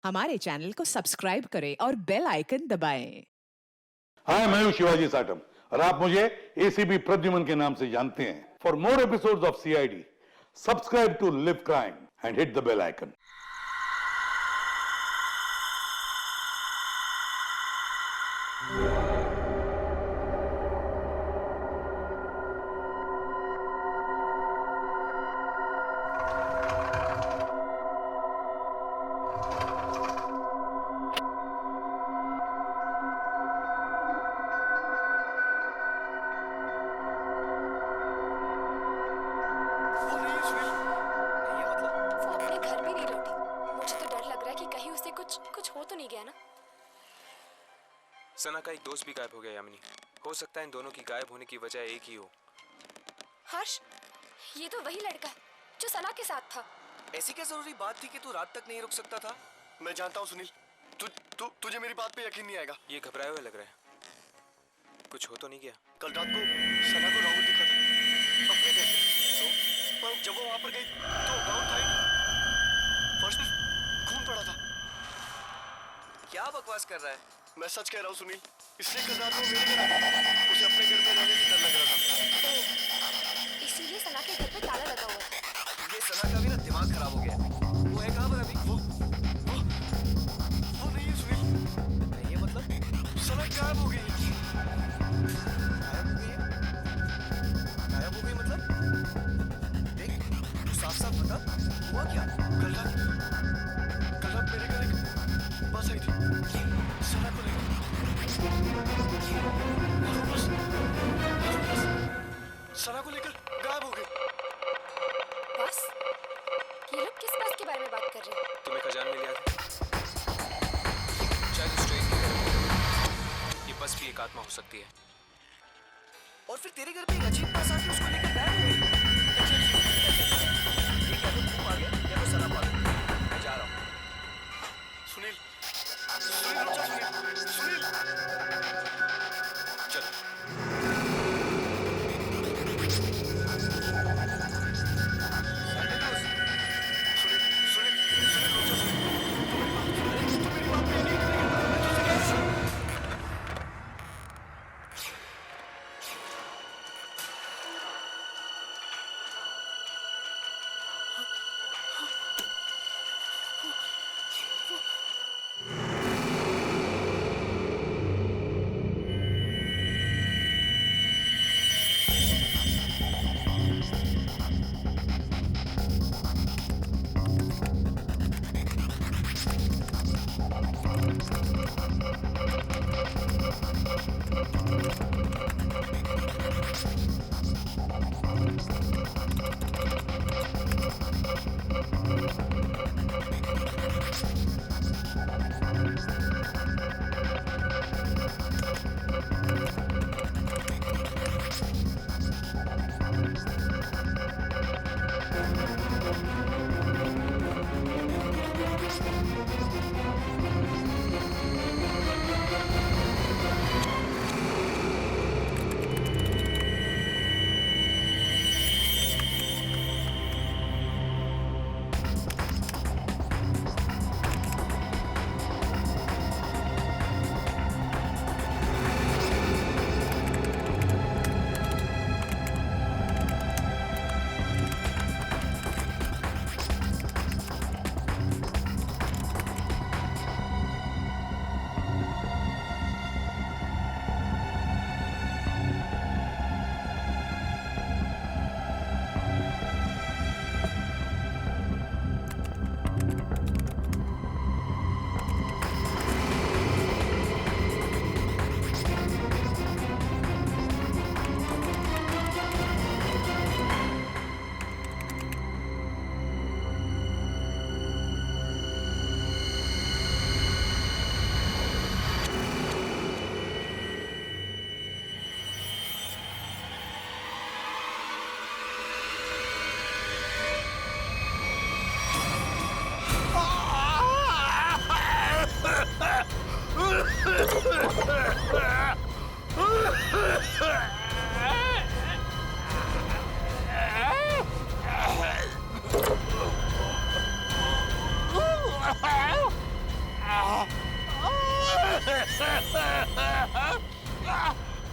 हमारे चैनल को सब्सक्राइब करें और बेल आइकन दबाएं। हाय, मैं हूं शिवाजी साटम और आप मुझे एसीपी प्रद्युमन के नाम से जानते हैं। For more episodes of CID, subscribe to live crime and hit the bell icon. वो नहीं है सुनील। नहीं है मतलब? वो अपने घर भी नहीं लौटी। मुझे तो डर लग रहा है कि कहीं उसे कुछ हो तो नहीं गया ना। सना का एक दोस्त भी गायब हो गया यामिनी। हो सकता है इन दोनों की गायब होने की वजह एक ही हो। हर्ष, ये तो वही लड़का है जो सना के साथ था। ऐसी क्या जरूरी बात थी कि तू रात तक नहीं रुक सकता था? मैं जानता हूँ सुनील, तुझे मेरी बात पे यकीन नहीं आएगा। ये घबराए हुए लग रहा है। कुछ हो तो नहीं गया? कल रात को सना को राहुल दिखा था अपने घर से। तो पर जब वो वहां पर गई तो राहुल था ही नहीं। फर्श पर खून पड़ा था। क्या बकवास कर रहा है? मैं सच कह रहा हूँ सुनील। इसलिए कल रात को मेरे घर उसे अपने घर में रहने से डर लग रहा था। तो इसीलिए सना के घर पे ताला लगा हुआ था। ये सना का भी ना दिमाग खराब हो गया। वो है कहाँ पर अभी? वो नहीं है सुनील। नहीं है मतलब? सना गायब हो गई है। गायब हो गई मतलब? देख, तू साफ साफ बता, हुआ क्या? कल रात मेरे घर एक बस आई थी सना को लेकर। और वो बस सना को लेकर गायब हो गई। बस ये लोग किस बस के बारे में बात कर रहे हैं? तुम्हें खजान में लिया था शायद उस ट्रेन की तरह। ये बस भी एक आत्मा हो सकती है। और फिर तेरे घर पे एक अजीब बस आके उसको लेकर गायब हो गई। ये क्या तो तू आ गया या तो सना आ गया। मैं जा रहा हूँ। सुनील, सुनील रुक जा। सुनील, चलो। सुनील, सुनील रुक जा। तू मेरी बात पे यकीन करेगा। मैं तुझसे कह रहा हूँ।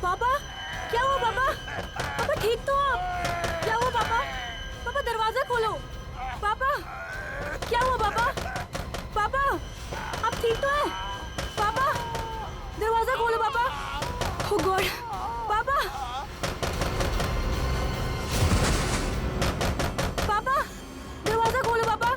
पापा क्या हुआ पापा? पापा ठीक तो हो आप? क्या हुआ पापा? पापा दरवाजा खोलो। पापा क्या हुआ पापा? पापा आप ठीक तो है? पापा दरवाजा खोलो पापा। ओह गॉड पापा। पापा दरवाजा खोलो पापा।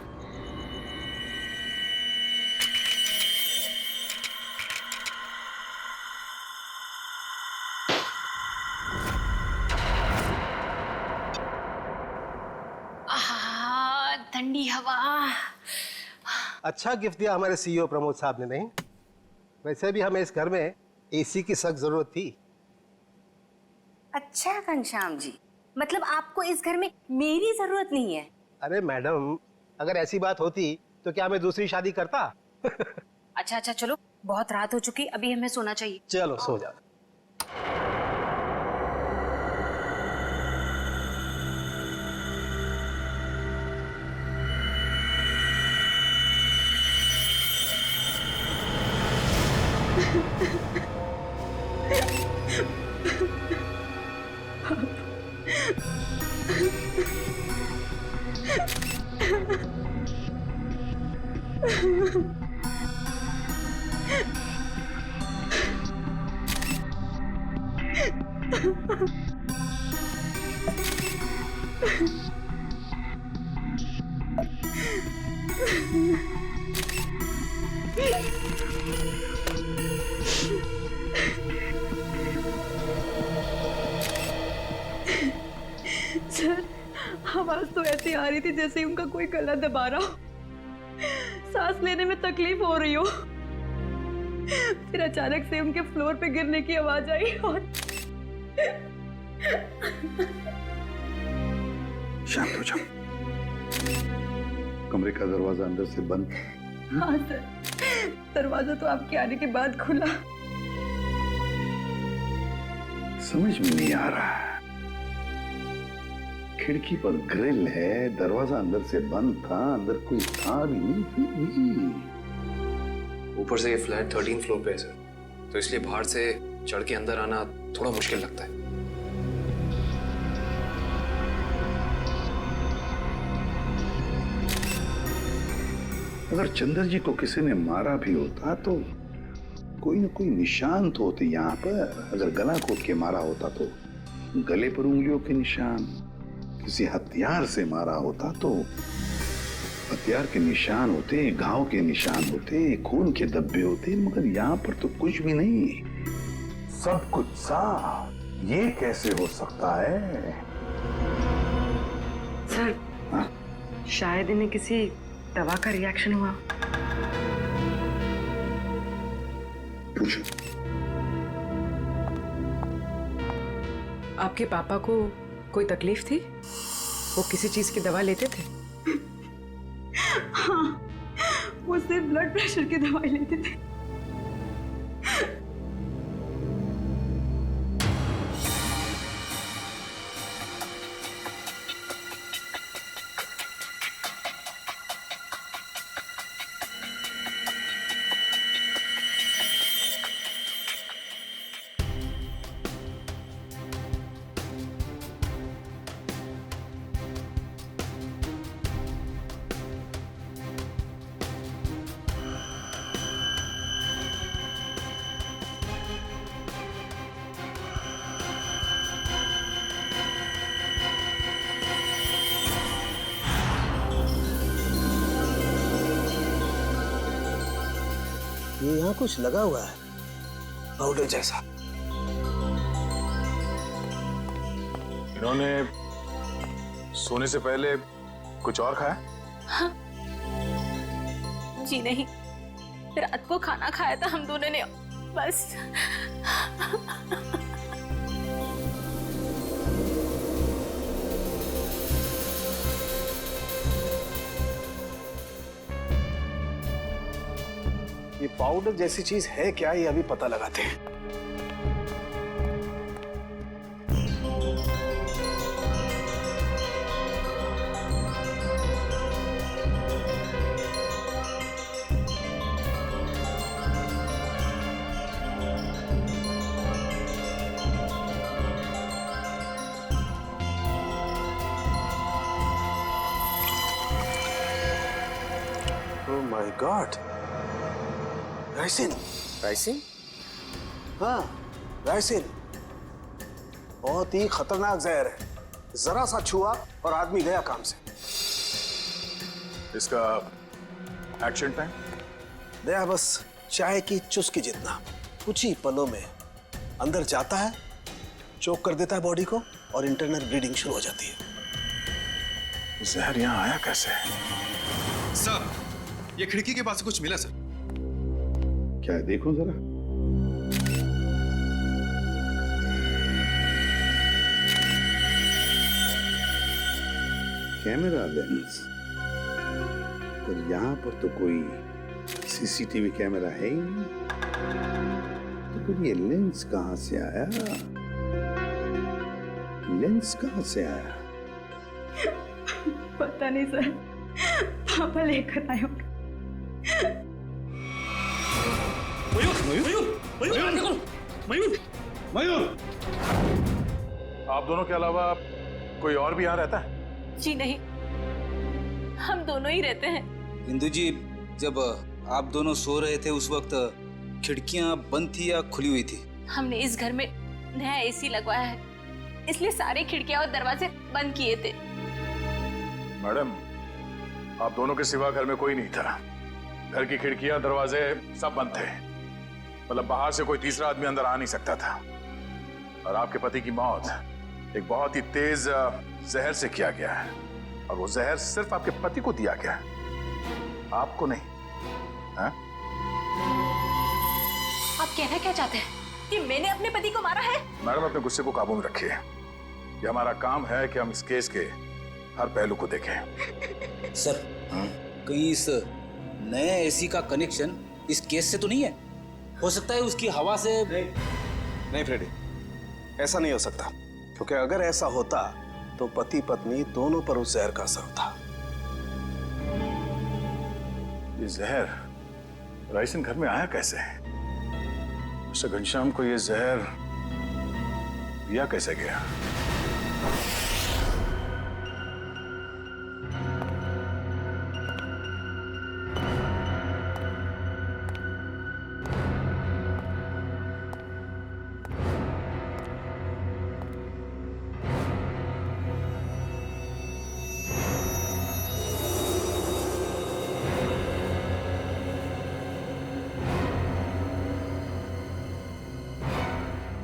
ठंडी हवा। अच्छा गिफ्ट दिया हमारे सीईओ प्रमोद साहब ने। नहीं, वैसे भी हमें इस घर में एसी की सख्त जरूरत थी। अच्छा घनश्याम जी, मतलब आपको इस घर में मेरी जरूरत नहीं है? अरे मैडम, अगर ऐसी बात होती तो क्या मैं दूसरी शादी करता? अच्छा अच्छा चलो, बहुत रात हो चुकी, अभी हमें सोना चाहिए। चलो सो जाओ। सर, आवाज तो ऐसी आ रही थी जैसे उनका कोई गला दबा रहा हो। सांस लेने में तकलीफ हो रही हो। फिर अचानक से उनके फ्लोर पे गिरने की आवाज आई और शांत हो जाओ। कमरे का दरवाजा अंदर से बंद। हाँ सर, दरवाजा तो आपके आने के बाद खुला। समझ में नहीं आ रहा। खिड़की पर ग्रिल है, दरवाजा अंदर से बंद था, अंदर कोई था भी नहीं। फिर भी ऊपर से ये फ्लैट 13 फ्लोर पे है सर, तो इसलिए बाहर से चढ़ के अंदर आना थोड़ा मुश्किल लगता है। अगर चंद्र जी को किसी ने मारा भी होता तो कोई न कोई निशान तो होते यहाँ पर। अगर गला घोट के मारा होता तो गले पर उंगलियों के निशान, किसी हथियार से मारा होता तो हथियार के निशान होते, घाव के निशान होते, खून के धब्बे होते, मगर यहाँ पर तो कुछ भी नहीं, सब कुछ साफ। ये कैसे हो सकता है? सर, हाँ? शायद इन्हें किसी दवा का रिएक्शन हुआ। पूछो। आपके पापा को कोई तकलीफ थी? वो किसी चीज की दवा लेते थे? हाँ, वो सिर्फ ब्लड प्रेशर की दवाई लेते थे। ये यहाँ कुछ लगा हुआ है, पाउडर जैसा। इन्होंने सोने से पहले कुछ और खाया? हाँ। जी नहीं, रात को खाना खाया था हम दोनों ने, बस। ये पाउडर जैसी चीज है क्या, ये अभी पता लगाते हैं। My God, ricin. राइसिन? हाँ, राइसिन बहुत ही खतरनाक जहर है। जरा सा छुआ और आदमी गया काम से। इसका एक्शन टाइम? दया बस चाय की चुस्की जितना। कुछ ही पलों में अंदर जाता है, चोक कर देता है बॉडी को और इंटरनल ब्लीडिंग शुरू हो जाती है। जहर यहाँ आया कैसे? सर, ये खिड़की के पास से कुछ मिला सर। क्या है, देखो जरा। कैमरा लेंस, पर यहां पर तो कोई सीसीटीवी कैमरा है ही नहीं। तो फिर ये लेंस कहां से आया? लेंस कहां से आया? पता नहीं सर, पापा लेकर आए होंगे। मयूर! आप दोनों के अलावा कोई और भी यहाँ रहता है? जी नहीं, हम दोनों ही रहते हैं। इंदु जी, जब आप दोनों सो रहे थे उस वक्त खिड़कियां बंद थी या खुली हुई थी? हमने इस घर में नया एसी लगवाया है, इसलिए सारे खिड़कियां और दरवाजे बंद किए थे। मैडम, आप दोनों के सिवा घर में कोई नहीं था। घर की खिड़कियां, दरवाजे सब बंद थे। मतलब बाहर से कोई तीसरा आदमी अंदर आ नहीं सकता था। और आपके पति की मौत एक बहुत ही तेज जहर से किया गया है, और वो जहर सिर्फ आपके पति को दिया गया है, आपको नहीं। हा? आप कहना क्या चाहते हैं कि मैंने अपने पति को मारा है? मैडम, अपने गुस्से को काबू में रखिए। ये हमारा काम है कि हम इस केस के हर पहलू को देखें। सर, कहीं इस नए एसी का कनेक्शन इस केस से तो नहीं है? हो सकता है उसकी हवा से। नहीं फ्रेडी, ऐसा नहीं हो सकता, क्योंकि अगर ऐसा होता तो पति पत्नी दोनों पर उस जहर का असर होता। ये जहर राइसन घर में आया कैसे? मिस्टर घनश्याम को ये जहर दिया कैसे गया?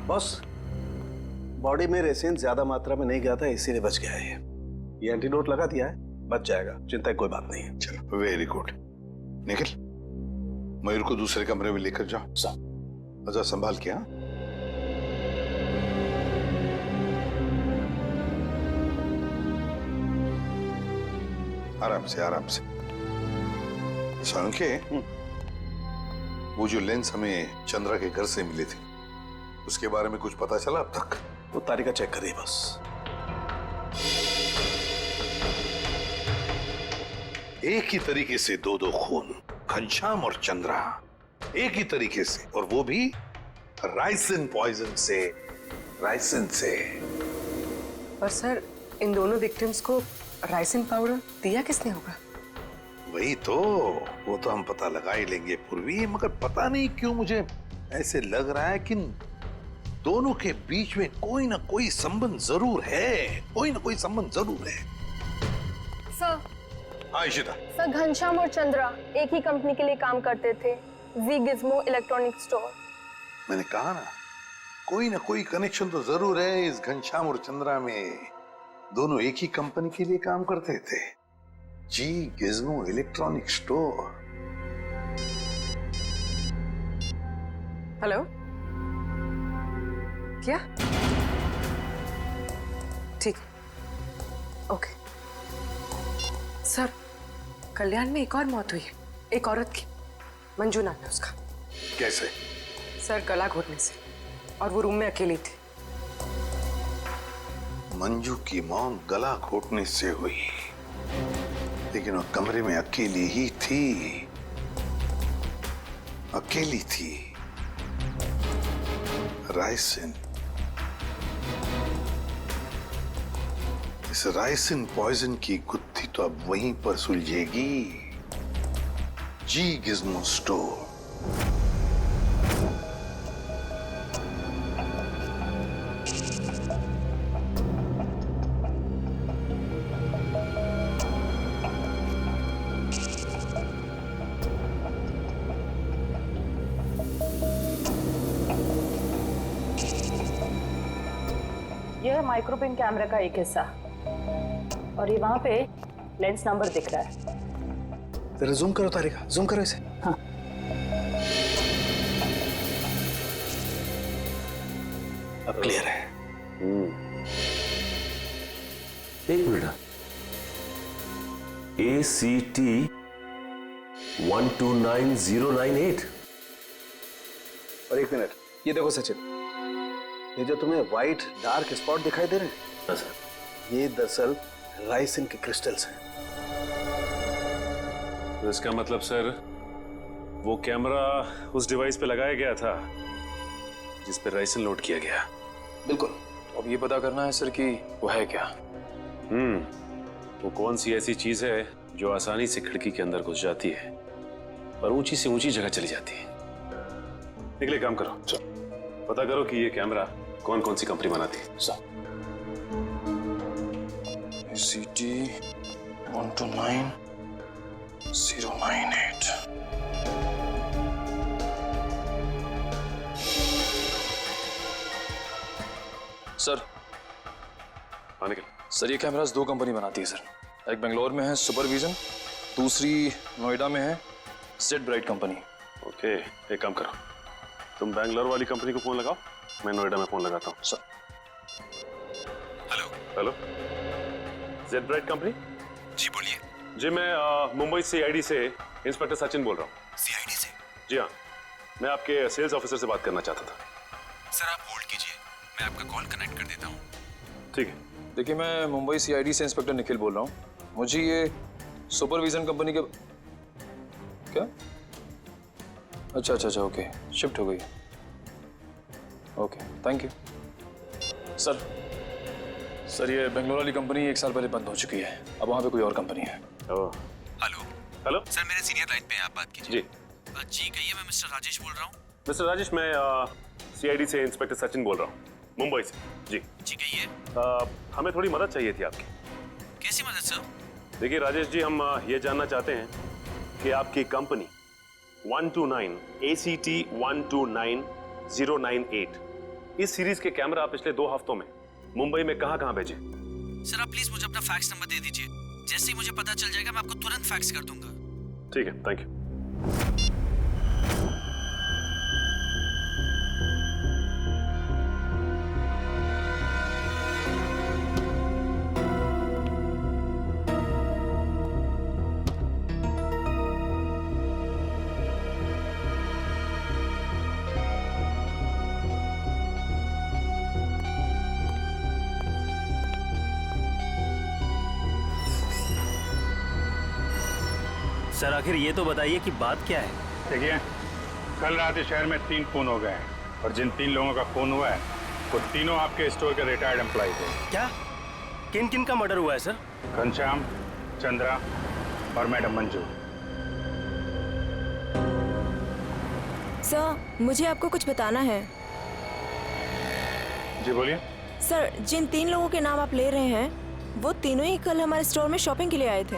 बॉस, बॉडी में रेसिन ज्यादा मात्रा में नहीं गया था, इसीलिए बच गया है। ये एंटीडोट लगा दिया है, बच जाएगा, चिंता की कोई बात नहीं है। चलो, वेरी गुड। निखिल, मयूर को दूसरे कमरे में लेकर जाओ। अच्छा, संभाल के। हाँ, आराम से, आराम से। सांके, वो जो लेंस हमें चंद्रा के घर से मिले थे, उसके बारे में कुछ पता चला अब तक? वो तालिका चेक करिए बस। एक ही तरीके से दो खून, घनश्याम और चंद्रा, एक ही तरीके से, और वो भी राइसिन पॉइजन से। राइसिन से। पर सर, इन दोनों विक्टिम्स को राइसिन पाउडर दिया किसने होगा? वही तो, वो तो हम पता लगा ही लेंगे पूर्वी, मगर पता नहीं क्यों मुझे ऐसे लग रहा है कि दोनों के बीच में कोई ना कोई संबंध जरूर है। कोई ना कोई संबंध जरूर है। सर, हाँ इशिता। सर, घनश्याम और चंद्रा एक ही कंपनी के लिए काम करते थे, वी गिज़्मो इलेक्ट्रॉनिक स्टोर। मैंने कहा ना, कोई ना कोई कनेक्शन तो जरूर है इस घनश्याम और चंद्रा में। दोनों एक ही कंपनी के लिए काम करते थे, जी गिज़्मो इलेक्ट्रॉनिक स्टोर। हेलो, क्या? ठीक, ओके। सर, कल्याण में एक और मौत हुई है, एक औरत की, मंजू नाम है उसका। कैसे? सर, गला घोटने से, और वो रूम में अकेली थी। मंजू की मौत गला घोटने से हुई, लेकिन वो कमरे में अकेली ही थी। अकेली थी। राइसिन, इस राइसिन पॉइजन की गुत्थी तो अब वहीं पर सुलझेगी। जी गिज़्मो स्टोर। यह है माइक्रोपिन कैमरा का एक हिस्सा और ये वहां पे लेंस नंबर दिख रहा है। जरा जूम करो तारिका, जूम करो इसे। हाँ। अब क्लियर है। एक मिनट, ACT 129098। और एक मिनट, ये देखो सचिन, ये जो तुम्हें व्हाइट डार्क स्पॉट दिखाई दे रहे हैं, हाँ सर। ये दरअसल राइसिन के क्रिस्टल्स हैं। तो इसका मतलब सर, वो कैमरा उस डिवाइस पे लगाया गया था जिस पे राइसिन लोड किया गया। बिल्कुल। अब ये पता करना है सर कि वो है क्या। वो कौन सी ऐसी चीज है जो आसानी से खिड़की के अंदर घुस जाती है और ऊंची से ऊंची जगह चली जाती है। निकले, काम करो, पता करो कि ये कैमरा कौन कौन सी कंपनी बनाती है। ACT 129098। सर, हाँ निकल। सर ये कैमरास दो कंपनी बनाती है सर। एक बेंगलोर में है सुपरविजन, दूसरी नोएडा में है सेट ब्राइट कंपनी। ओके, एक काम करो, तुम बैंगलोर वाली कंपनी को फोन लगाओ, मैं नोएडा में फोन लगाता हूँ। Sir. Hello hello, Z bright company. जी बोलिए। जी मैं मुंबई CID से इंस्पेक्टर सचिन बोल रहा हूँ। CID से? जी हाँ, मैं आपके सेल्स ऑफिसर से बात करना चाहता था। सर आप होल्ड कीजिए, मैं आपका कॉल कनेक्ट कर देता हूँ। ठीक है। देखिए मैं मुंबई CID से इंस्पेक्टर निखिल बोल रहा हूँ। मुझे ये सुपरविजन कंपनी के क्या? अच्छा ओके, शिफ्ट हो गई। Okay, thank you. सर ये बेंगलोर वाली कंपनी 1 साल पहले बंद हो चुकी है, अब वहाँ पे कोई और कंपनी है। हेलो हेलो सर, मेरे सीनियर लाइन पे हैं, आप बात कीजिए। जी जी कहिए, मैं मिस्टर राजेश बोल रहा हूँ। मिस्टर राजेश, मैं CID से इंस्पेक्टर सचिन बोल रहा हूँ, मुंबई से। जी जी कहिए। हमें थोड़ी मदद चाहिए थी आपकी। कैसी मदद सर? देखिए राजेश जी, हम ये जानना चाहते हैं कि आपकी कंपनी 129 ACT 129098 इस सीरीज के कैमरा पिछले 2 हफ्तों में मुंबई में कहां भेजे? सर आप प्लीज मुझे अपना फैक्स नंबर दे दीजिए, जैसे ही मुझे पता चल जाएगा मैं आपको तुरंत फैक्स कर दूंगा। ठीक है, थैंक यू। सर आखिर ये तो बताइए कि बात क्या है? देखिए, कल रात इस शहर में 3 खून हो गए हैं और जिन 3 लोगों का खून हुआ है वो तीनों आपके स्टोर के रिटायर्ड एम्प्लॉय थे। क्या? किन किन का मर्डर हुआ है सर? घनश्याम, चंद्रा और मैडम मंजू। सर मुझे आपको कुछ बताना है। जी बोलिए। सर जिन 3 लोगों के नाम आप ले रहे हैं वो तीनों ही कल हमारे स्टोर में शॉपिंग के लिए आए थे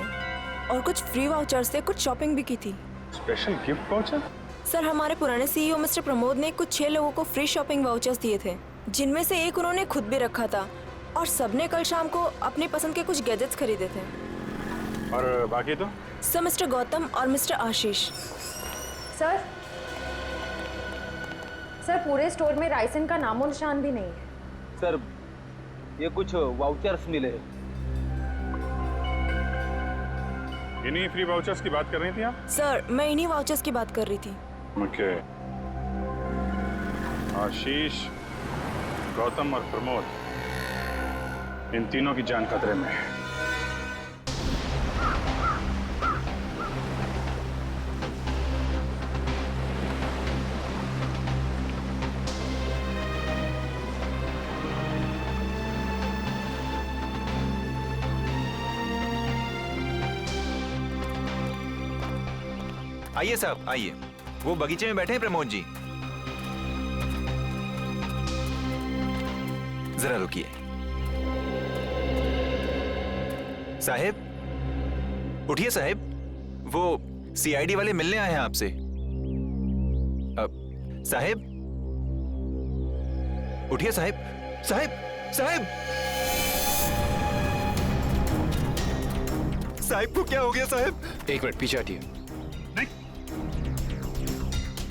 और कुछ फ्री वाउचर से कुछ शॉपिंग भी की थी। Special gift voucher? सर हमारे पुराने CEO मिस्टर प्रमोद ने कुछ 6 लोगों को फ्री शॉपिंग वाउचर्स दिए थे, जिनमें से एक उन्होंने खुद भी रखा था और सबने कल शाम को अपनी पसंद के कुछ गैजेट्स खरीदे थे। और बाकी तो? सर मिस्टर गौतम और मिस्टर आशीष। सर पूरे स्टोर में राइसन का नामो निशान भी नहीं है। सर ये कुछ वाउचर्स मिले। इन्हीं फ्री वाउचर्स की बात कर रही थी आप? सर मैं इन्हीं वाउचर्स की बात कर रही थी। ओके। आशीष, गौतम और प्रमोद, इन तीनों की जान खतरे में है। आइए साहब आइए, वो बगीचे में बैठे हैं प्रमोद जी। जरा रुकिए। साहब उठिए साहब, वो सीआईडी वाले मिलने आए हैं आपसे। साहब उठिए साहब, साहब साहब साहब को क्या हो गया साहब? एक मिनट पीछे हटिए।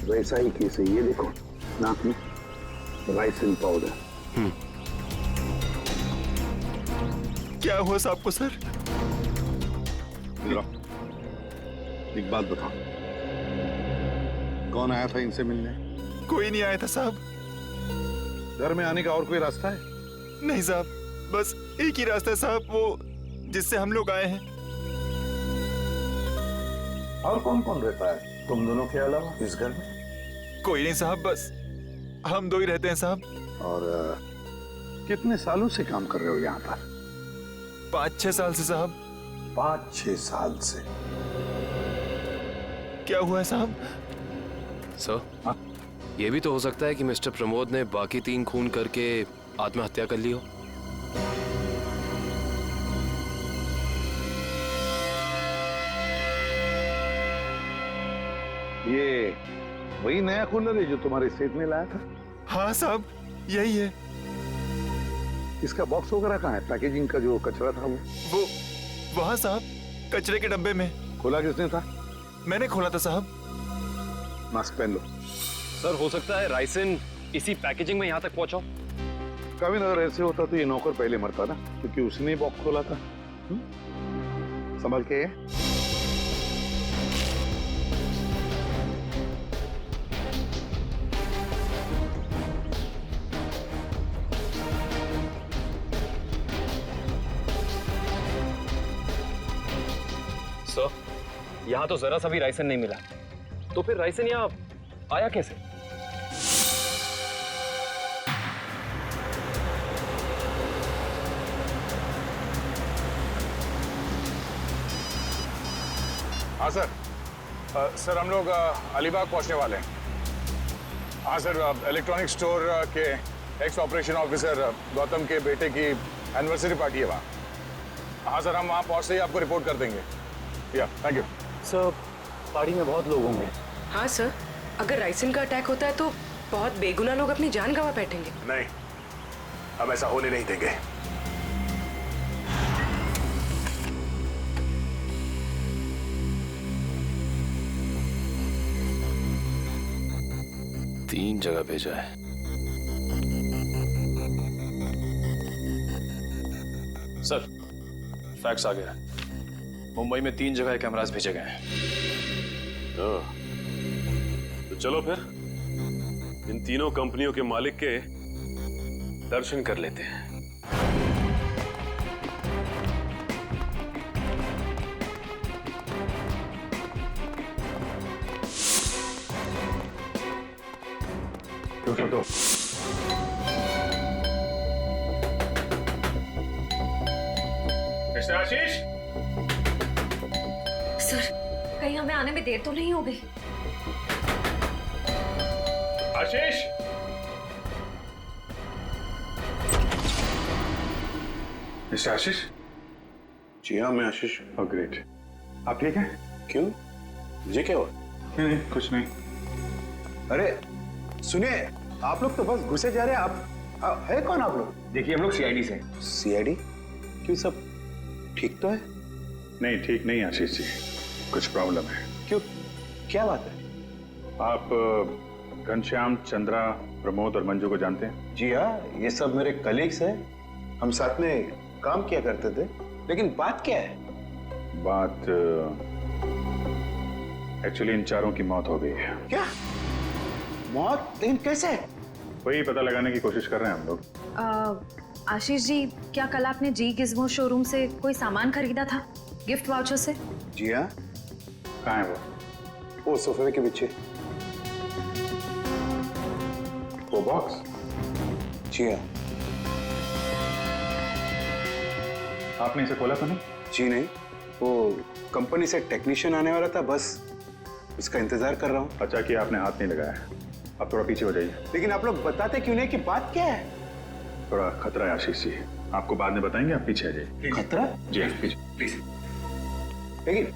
वैसा ही केस है, ये देखो नाक में राइसिन पाउडर। क्या हुआ साहब को सर? एक बात बताओ, कौन आया था इनसे मिलने? कोई नहीं आया था साहब। घर में आने का और कोई रास्ता है? नहीं साहब, बस एक ही रास्ता है साहब, वो जिससे हम लोग आए हैं। और कौन कौन रहता है तुम दोनों के अलावा इस घर में? कोई नहीं साहब, बस हम दो ही रहते हैं साहब। और कितने सालों से काम कर रहे हो यहाँ पर? 5-6 साल से साहब। 5-6 साल से? क्या हुआ है साहब? सर, ये भी तो हो सकता है कि मिस्टर प्रमोद ने बाकी 3 खून करके आत्महत्या कर ली हो। ये वही नया कूलर है जो तुम्हारे सेट में लाया था? हाँ साहब, यही है। इसका बॉक्स वगैरह कहाँ है? पैकेजिंग का जो कचरा था वो वहाँ साहब, कचरे के डब्बे में। खोला किसने था? मैंने खोला था साहब। मास्क पहन लो। सर, हो सकता है राइसिन इसी पैकेजिंग में यहाँ तक पहुंचा। कभी अगर ऐसे होता तो ये नौकर पहले मरता ना, क्योंकि उसने ही बॉक्स खोला था। संभल के। सर, यहाँ तो जरा सा भी राइसन नहीं मिला, तो फिर राइसन यहाँ आया कैसे? हाँ सर। सर हम लोग अलीबाग पहुंचने वाले हैं। हाँ सर, इलेक्ट्रॉनिक स्टोर के एक्स ऑपरेशन ऑफिसर गौतम के बेटे की एनिवर्सरी पार्टी है वहाँ। हाँ सर, हम वहाँ पहुँचते ही आपको रिपोर्ट कर देंगे। या थैंक यू सर। पार्टी में बहुत लोग होंगे। हाँ सर, अगर राइसिन का अटैक होता है तो बहुत बेगुनाह लोग अपनी जान गंवा बैठेंगे। नहीं, हम ऐसा होने नहीं देंगे। तीन जगह भेजा है। सर, फैक्स आ गया। मुंबई में 3 जगह कैमरास भेजे गए हैं। तो चलो फिर इन तीनों कंपनियों के मालिक के दर्शन कर लेते हैं। तो मिस्टर आशीष, सर, कहीं हमें आने में देर तो नहीं हो गई? आशीष, मिस्टर आशीष। जी हाँ, मैं आशीष। Oh great. आप ठीक हैं? क्यों, मुझे क्या हुआ? नहीं, कुछ नहीं। अरे सुनिए, आप लोग तो बस घुसे जा रहे हैं। आप है कौन आप लोग? देखिए, हम लोग सीआईडी से। सीआईडी? क्यों, सब ठीक तो है? नहीं, ठीक नहीं आशीष जी, कुछ प्रॉब्लम है। क्यों, क्या बात है? आप घनश्याम, चंद्रा, प्रमोद और मंजू को जानते हैं? जी हाँ, ये सब मेरे कलीग्स हैं। हम साथ में काम किया करते थे। लेकिन बात क्या है? बात एक्चुअली इन चारों की मौत हो गई है। क्या मौत? लेकिन कैसे? वही पता लगाने की कोशिश कर रहे हैं हम लोग। आशीष जी, क्या कल आपने जी गिज़्मो शोरूम से कोई सामान खरीदा था गिफ्ट वाउचर से? जी हाँ। कहाँ है वो सोफे के पीछे। वो बॉक्स? जी हाँ। आपने इसे खोला तो नहीं? जी नहीं, वो कंपनी से टेक्नीशियन आने वाला था, बस इसका इंतजार कर रहा हूँ। अच्छा कि आपने हाथ नहीं लगाया। अब थोड़ा पीछे हो जाइए। लेकिन आप लोग बताते क्यों नहीं कि बात क्या है? थोड़ा खतरा है आशीष जी, आपको बाद में बताएंगे, आप पीछे आ जाइए। खतरा? जी पीछे प्लीज। लेकिन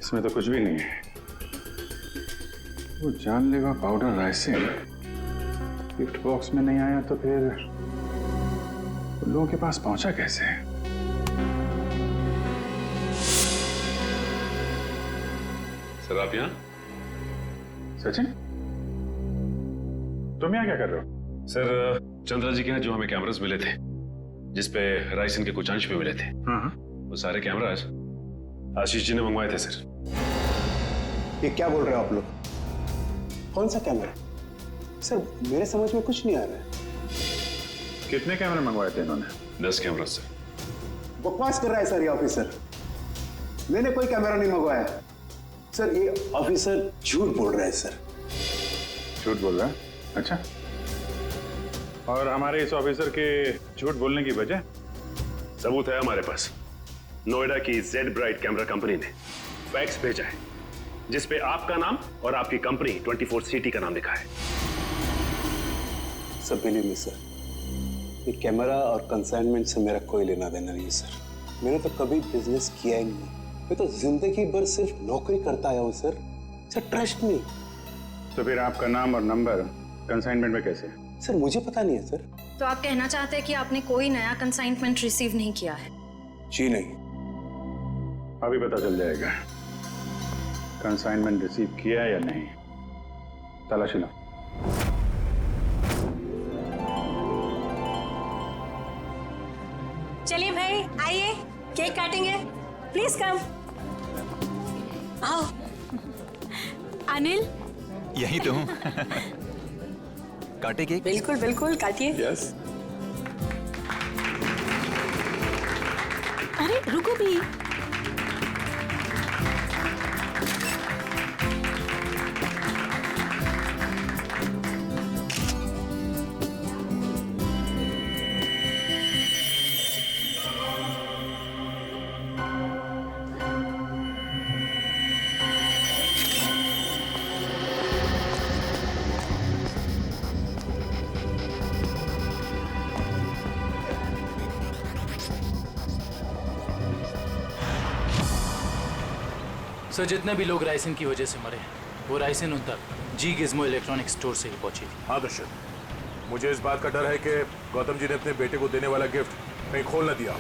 इसमें तो कुछ भी नहीं है। वो जानलेवा पाउडर राइसिन गिफ्ट बॉक्स में नहीं आया तो फिर उन लोगों के पास पहुंचा कैसे? सर आप यहाँ? सचिन, तुम यहाँ क्या कर रहे हो? सर चंद्रा जी के यहाँ जो हमें कैमरास मिले थे जिसपे राइसिन के कुछ अंश भी मिले थे, वो सारे कैमरास आशीष जी ने मंगवाए थे सर। ये क्या बोल रहे हो आप लोग? कौन सा कैमरा? सर मेरे समझ में कुछ नहीं आ रहा है। कितने कैमरे मंगवाए थे इन्होंने? 10 कैमरा सर। बकवास कर रहा है सर ये ऑफिसर। मैंने कोई कैमरा नहीं मंगवाया। सर ये ऑफिसर झूठ बोल रहा है सर। झूठ बोल रहा है? अच्छा, और हमारे इस ऑफिसर के झूठ बोलने की वजह? सबूत है हमारे पास। नोएडा की जेड ब्राइट कैमरा कंपनी ने फैक्स भेजा है जिसपे आपका नाम और आपकी कंपनी 24 सिटी का नाम लिखा है। सब बिलीव मी सर, ये कैमरा और कंसाइनमेंट से मेरा कोई लेना देना नहीं सर। मैंने तो कभी बिजनेस किया ही नहीं। मैं तो जिंदगी भर सिर्फ नौकरी करता आया हूँ सर। Sir trust me. तो फिर आपका नाम और नंबर कंसाइनमेंट में कैसे? सर मुझे पता नहीं है सर। तो आप कहना चाहते हैं कि आपने कोई नया कंसाइनमेंट रिसीव नहीं किया है? जी नहीं। अभी पता चल जाएगा कंसाइनमेंट रिसीव किया या नहीं। तलाशी लो। चलिए भाई आइए, केक काटेंगे। Please come. आओ। अनिल, यही तो हूँ। काटे केक? बिल्कुल बिल्कुल काटिए। यस। अरे रुको भी। सर जितने भी लोग राइसिन की वजह से मरे हैं वो राइसिन उन तक जी गिज़्मो इलेक्ट्रॉनिक स्टोर से ही पहुंची थी। हाँ दर्शक, मुझे इस बात का डर है कि गौतम जी ने अपने बेटे को देने वाला गिफ्ट कहीं खोल न दिया।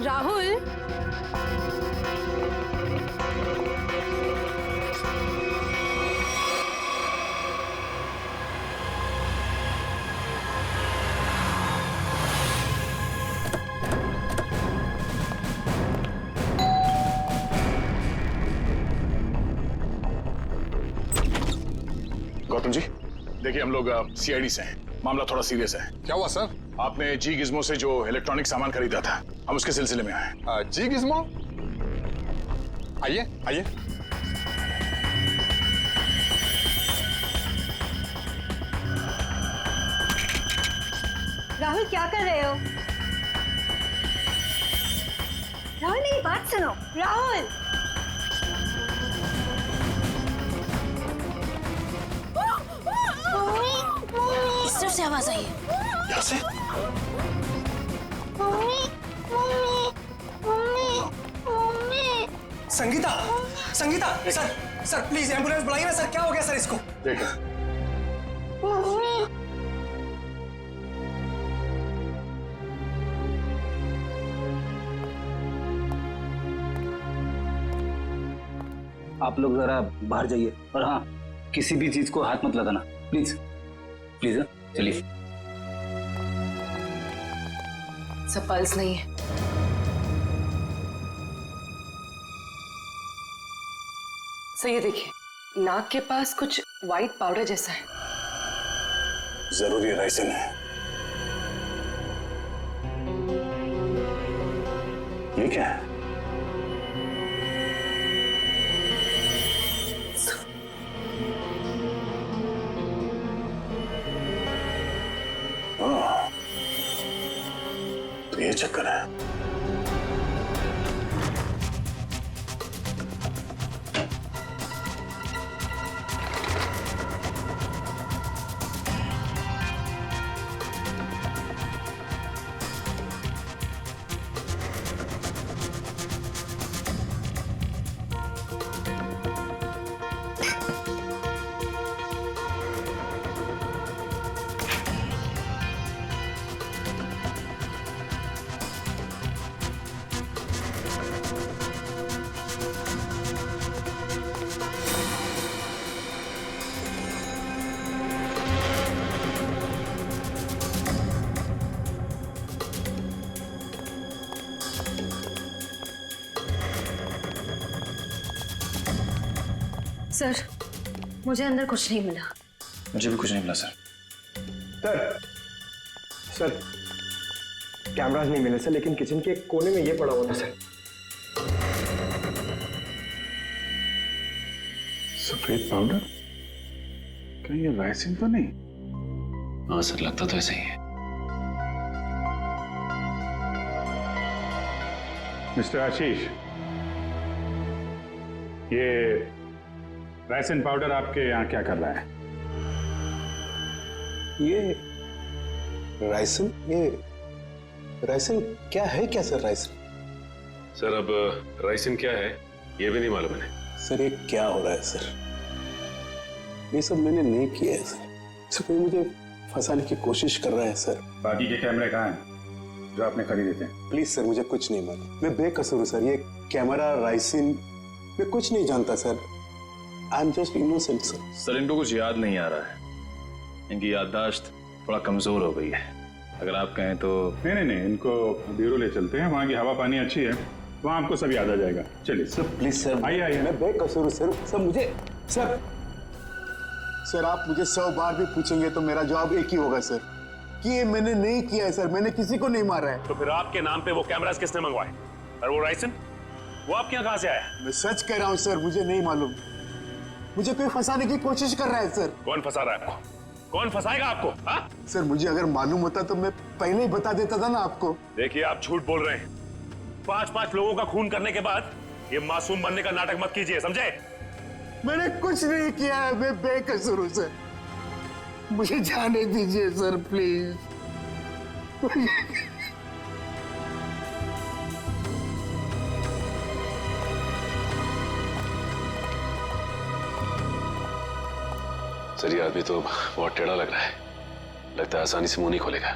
राहुल, गौतम जी देखिए, हम लोग सीआईडी से हैं। मामला थोड़ा सीरियस है। क्या हुआ सर? आपने जी गिज़्मो से जो इलेक्ट्रॉनिक सामान खरीदा था, हम उसके सिलसिले में आए। जी गिज़्मो? आइए आइए। राहुल क्या कर रहे हो? राहुल मेरी बात सुनो। राहुल इस तरफ से आवाज आई है। यहाँ से? Sangeeta, Sangeeta, sir please ambulance बुलाइए ना सर। क्या हो गया सर इसको? देखो आप लोग जरा बाहर जाइए और हाँ, किसी भी चीज को हाथ मत लगाना, प्लीज प्लीज। चलिए। सब पल्स नहीं है। सर ये देखिए, नाक के पास कुछ व्हाइट पाउडर जैसा है। जरूरी राइसन है। ये क्या है? तो ये चक्कर है। सर मुझे अंदर कुछ नहीं मिला। मुझे भी कुछ नहीं मिला सर। सर कैमरास नहीं मिले सर, लेकिन किचन के कोने में ये पड़ा हुआ था सर। सफेद पाउडर? कहीं ये राइसिन तो नहीं? हाँ सर, लगता तो ऐसा ही है। मिस्टर आशीष, ये राइसिन पाउडर आपके यहाँ क्या कर रहा है? ये राइसन, ये राइसन क्या है? क्या सर राइसन? सर अब राइसिन क्या है ये भी नहीं मालूम है। सर ये क्या हो रहा है सर? ये सब मैंने नहीं किया है सर। सर कोई मुझे फंसाने की कोशिश कर रहा है सर। बाकी के कैमरे कहाँ हैं जो आपने खरीदे थे? प्लीज सर, मुझे कुछ नहीं मालूम। मैं बेकसूर हूँ सर। ये कैमरा, राइसिन, मैं कुछ नहीं जानता sir. I am just innocent sir. Sir इनको कुछ याद नहीं आ रहा है, इनकी याददाश्त थोड़ा कमजोर हो गई है। अगर आप कहें तो नहीं, इनको ब्यूरो ले चलते हैं, वहाँ की हवा पानी अच्छी है, वहाँ आपको सब याद आ जाएगा। चलिए सर प्लीज सर, आइए। मैं बेकसूर हूँ सर। सर मुझे सर आप मुझे 100 बार भी पूछेंगे तो मेरा जवाब एक ही होगा सर, कि ये मैंने नहीं किया है सर। मैंने किसी को नहीं मारा है। तो फिर आपके नाम पे वो कैमरास किसने मंगवाए? और वो राइसन, वो आपके यहाँ कहाँ से आया? मैं सच कह रहा हूँ सर, मुझे नहीं मालूम। मुझे कोई फंसाने की कोशिश कर रहा है सर। कौन फंसा रहा है आपको? कौन फंसाएगा आपको? हाँ? सर मुझे अगर मालूम होता तो मैं पहले ही बता देता था ना आपको। देखिए आप झूठ बोल रहे हैं। 5-5 लोगों का खून करने के बाद ये मासूम बनने का नाटक मत कीजिए, समझे? मैंने कुछ नहीं किया है, मैं बेकसूर हूं सर। मुझे जाने दीजिए सर प्लीज। सर ये आदमी तो बहुत टेढ़ा लग रहा है, लगता है आसानी से मुंह नहीं खोलेगा।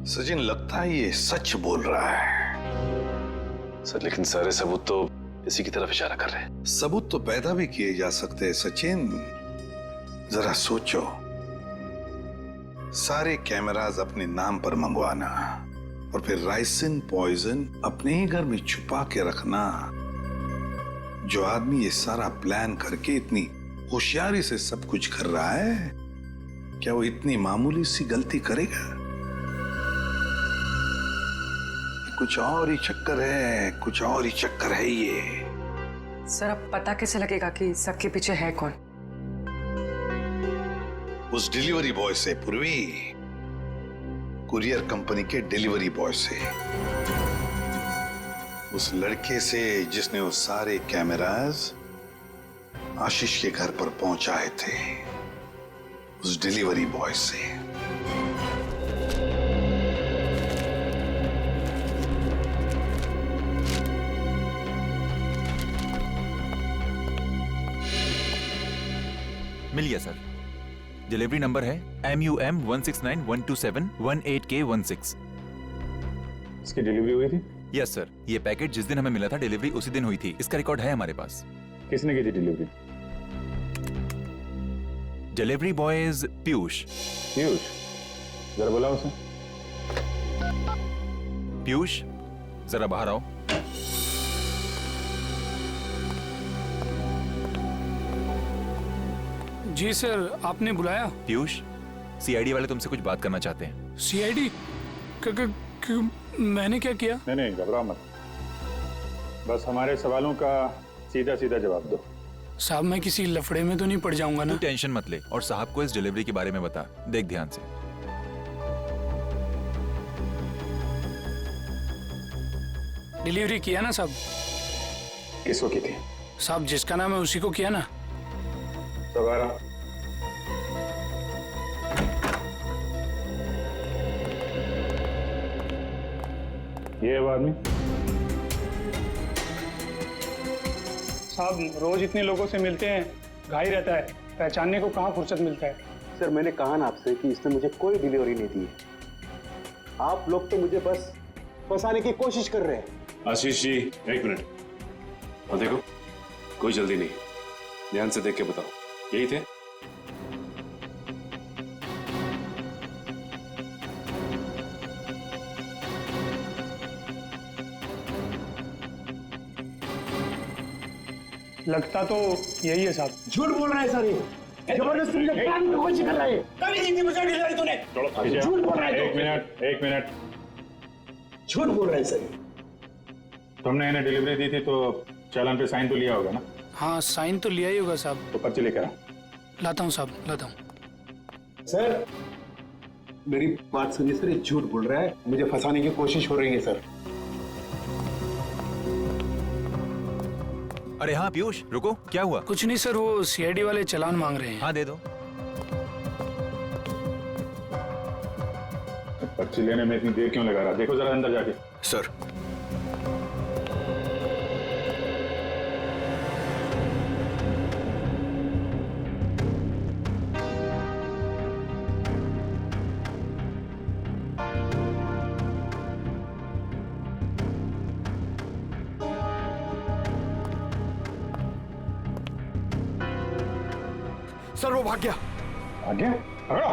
सचिन, लगता है ये सच बोल रहा है। सर लेकिन सारे सबूत तो इसी की तरफ इशारा कर रहे हैं। सबूत तो पैदा भी किए जा सकते हैं सचिन। जरा सोचो, सारे कैमरास अपने नाम पर मंगवाना और फिर राइसिन पॉइजन अपने ही घर में छुपा के रखना। जो आदमी ये सारा प्लान करके इतनी होशियारी से सब कुछ कर रहा है, क्या वो इतनी मामूली सी गलती करेगा? कुछ और ही चक्कर है, कुछ और ही चक्कर है ये। सर अब पता कैसे लगेगा कि सबके पीछे है कौन? उस डिलीवरी बॉय से पूर्वी, कुरियर कंपनी के डिलीवरी बॉय से, उस लड़के से जिसने वो सारे कैमरास आशीष के घर पर पहुंचाए थे, उस डिलीवरी बॉय से। मिल गया सर। डिलीवरी नंबर है MUM 169127128K16। इसकी डिलीवरी हुई थी? यस सर, ये पैकेट जिस दिन हमें मिला था डिलीवरी उसी दिन हुई थी। इसका रिकॉर्ड है हमारे पास। किसने की थी delivery? Delivery boy is Piyush. Piyush, जरा बुलाओ उसे। पीयूष, जरा बाहर आओ। जी सर, आपने बुलाया? पीयूष, CID वाले तुमसे कुछ बात करना चाहते हैं। CID? मैंने क्या किया? नहीं, घबराओ मत, बस हमारे सवालों का सीधा सीधा जवाब दो। साहब मैं किसी लफड़े में तो नहीं पड़ जाऊंगा ना? तू टेंशन मत ले और साहब को इस डिलीवरी के बारे में बता। देख ध्यान से। डिलीवरी किया ना साहब? किसको की थी? साहब जिसका नाम है उसी को किया ना। सवारा ये है वो आदमी। साहब रोज इतने लोगों से मिलते हैं, घाई रहता है, पहचानने को कहाँ फुर्सत मिलता है। सर मैंने कहा ना आपसे कि इसने मुझे कोई डिलीवरी नहीं दी है। आप लोग तो मुझे बस फंसाने की कोशिश कर रहे हैं। आशीष जी, एक मिनट। और देखो, कोई जल्दी नहीं, ध्यान से देख के बताओ, यही थे? लगता तो यही है साहब। झूठ बोल रहा है सर, ये जबरदस्ती मुझे कानून में कोशिश कर रहा है। कभी नहीं थी मुझे डिलीवरी तूने। झूठ बोल रहा है। एक मिनट। झूठ बोल रहा है सर। तुमने इन्हें डिलीवरी दी थी तो चालान पे साइन तो लिया होगा ना? हाँ साइन तो लिया ही होगा साहब। तो पर्ची लेकर आ। लाता हूँ साहब, लाता हूँ। सर मेरी बात सुनिए सर, ये झूठ बोल रहा है, मुझे फंसाने की कोशिश हो रही है सर। अरे हाँ पीयूष, रुको, क्या हुआ? कुछ नहीं सर, वो CID वाले चालान मांग रहे हैं। हाँ दे दो। पर्ची लेने में इतनी देर क्यों लगा रहा? देखो जरा अंदर जाके। सर सर वो भाग गया। भाग गया? पकड़ो।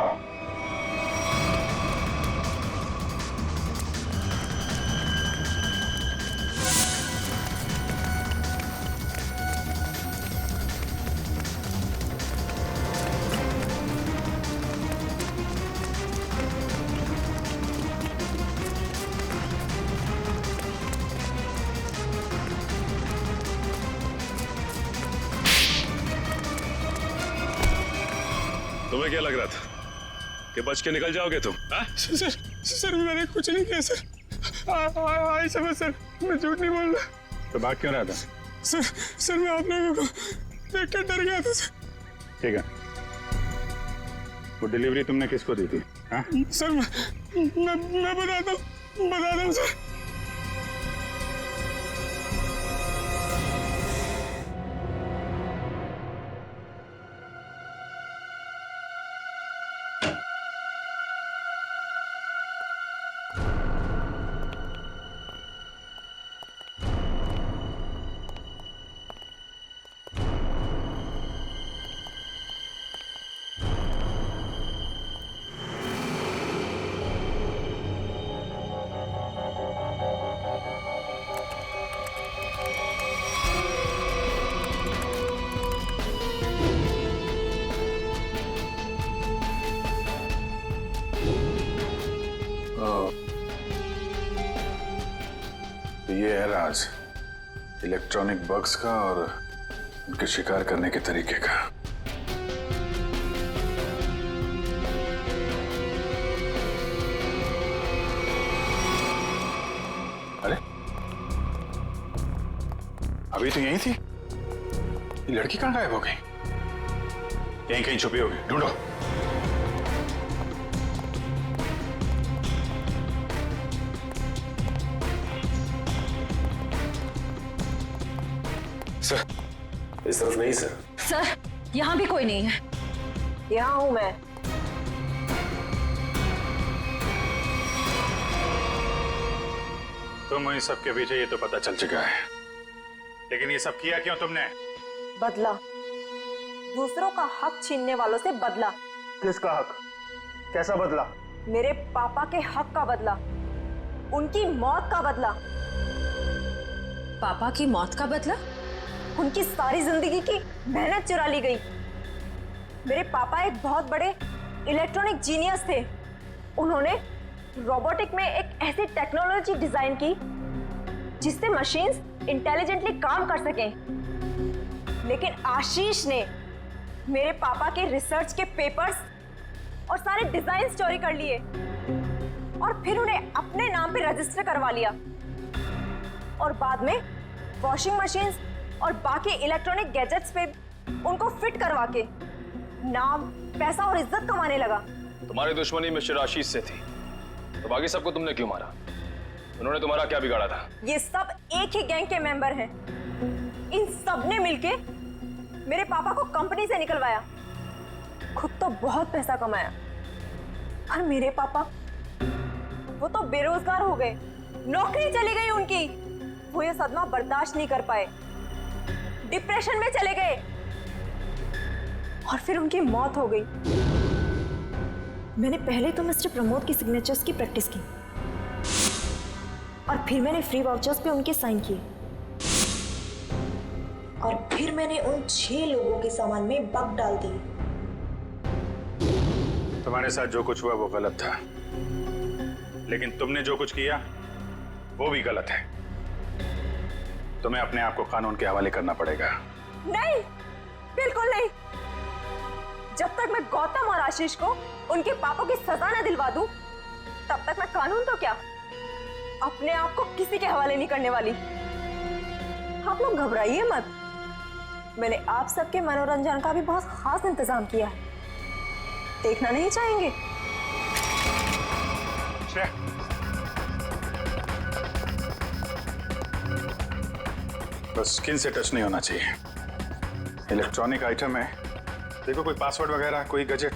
तुम्हें क्या लग रहा था कि बच के निकल जाओगे तुम? सर मैंने कुछ नहीं किया सर। आई समझ सर, मैं झूठ नहीं बोल रहा। तो भाग क्यों रहा था? सर मैं आप लोगों को देख कर डर गया था सर। ठीक है, वो डिलीवरी तुमने किसको दी थी? हाँ? सर मैं बताता हूँ सर। है राज इलेक्ट्रॉनिक बग्स का और उनके शिकार करने के तरीके का। अरे अभी तो यही थी, ये लड़की कहां गायब हो गई? यहीं कहीं छुपी होगी, ढूंढो। सर, इस तरफ नहीं सर। सर, यहाँ भी कोई नहीं है। यहाँ हूँ मैं। तुम इन सब के पीछे ये तो पता चल चुका है, लेकिन ये सब किया क्यों तुमने? बदला, दूसरों का हक छीनने वालों से बदला। किसका हक? कैसा बदला? मेरे पापा के हक का बदला, उनकी मौत का बदला। पापा की मौत का बदला? उनकी सारी जिंदगी की मेहनत चुरा ली गई। मेरे पापा एक बहुत बड़े इलेक्ट्रॉनिक जीनियस थे। उन्होंने रोबोटिक में एक ऐसी टेक्नोलॉजी डिजाइन की जिससे मशीन्स इंटेलिजेंटली काम कर सकें। लेकिन आशीष ने मेरे पापा के रिसर्च के पेपर्स और सारे डिजाइन चोरी कर लिए और फिर उन्हें अपने नाम पे रजिस्टर करवा लिया और बाद में वॉशिंग मशीन्स और बाकी इलेक्ट्रॉनिक गैजेट्स पे उनको फिट करवा के नाम, पैसा और इज्जत कमाने लगा। तुम्हारी दुश्मनी मिस्टर आशीष से थी, तो बाकी सबको तुमने क्यों मारा? उन्होंने तुम्हारा क्या बिगाड़ा था? ये सब एक ही गैंग के मेंबर हैं। इन सब ने मिलके मेरे पापा को कंपनी से निकलवाया, खुद तो बहुत पैसा कमाया, पर मेरे पापा वो तो बेरोजगार हो गए, नौकरी चली गई उनकी। वो ये सदमा बर्दाश्त नहीं कर पाए, डिप्रेशन में चले गए और फिर उनकी मौत हो गई। मैंने पहले तो मिस्टर प्रमोद की सिग्नेचर्स की प्रैक्टिस की और फिर मैंने फ्री वाउचर्स पे उनके साइन किए और फिर मैंने उन 6 लोगों के सामान में बग डाल दी। तुम्हारे साथ जो कुछ हुआ वो गलत था, लेकिन तुमने जो कुछ किया वो भी गलत है। तुम्हें अपने आप को कानून के हवाले करना पड़ेगा। नहीं, बिल्कुल नहीं। जब तक मैं गौतम और आशीष को उनके पापों की सजा न दिलवा दूं, तब तक मैं कानून तो क्या, अपने आप को किसी के हवाले नहीं करने वाली। आप लोग घबराइए मत, मैंने आप सबके मनोरंजन का भी बहुत खास इंतजाम किया है। देखना नहीं चाहेंगे? बस स्किन से टच नहीं होना चाहिए। इलेक्ट्रॉनिक आइटम है, देखो कोई पासवर्ड वगैरह, कोई गैजेट।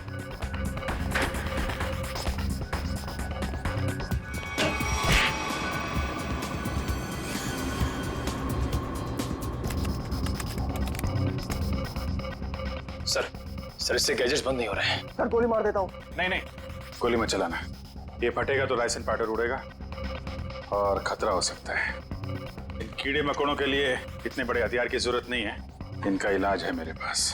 सर इससे गैजेट्स बंद नहीं हो रहे हैं। सर गोली मार देता हूँ। नहीं नहीं, गोली मत चलाना, ये फटेगा तो राइसन पाउडर उड़ेगा और खतरा हो सकता है। इन कीड़े मकोड़ों के लिए इतने बड़े हथियार की जरूरत नहीं है, इनका इलाज है मेरे पास।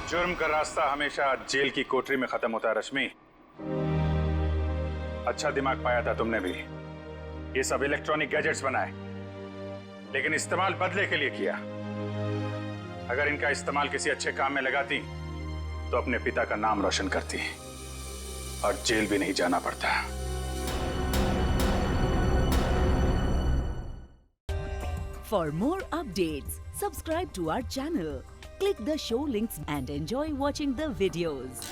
जुर्म का रास्ता हमेशा जेल की कोठरी में खत्म होता है रश्मि। अच्छा दिमाग पाया था तुमने भी। ये सब इलेक्ट्रॉनिक गैजेट्स बनाए, लेकिन इस्तेमाल बदले के लिए किया। अगर इनका इस्तेमाल किसी अच्छे काम में लगाती तो अपने पिता का नाम रोशन करती और जेल भी नहीं जाना पड़ता। For more updates, subscribe to our channel, click the show links and enjoy watching the videos.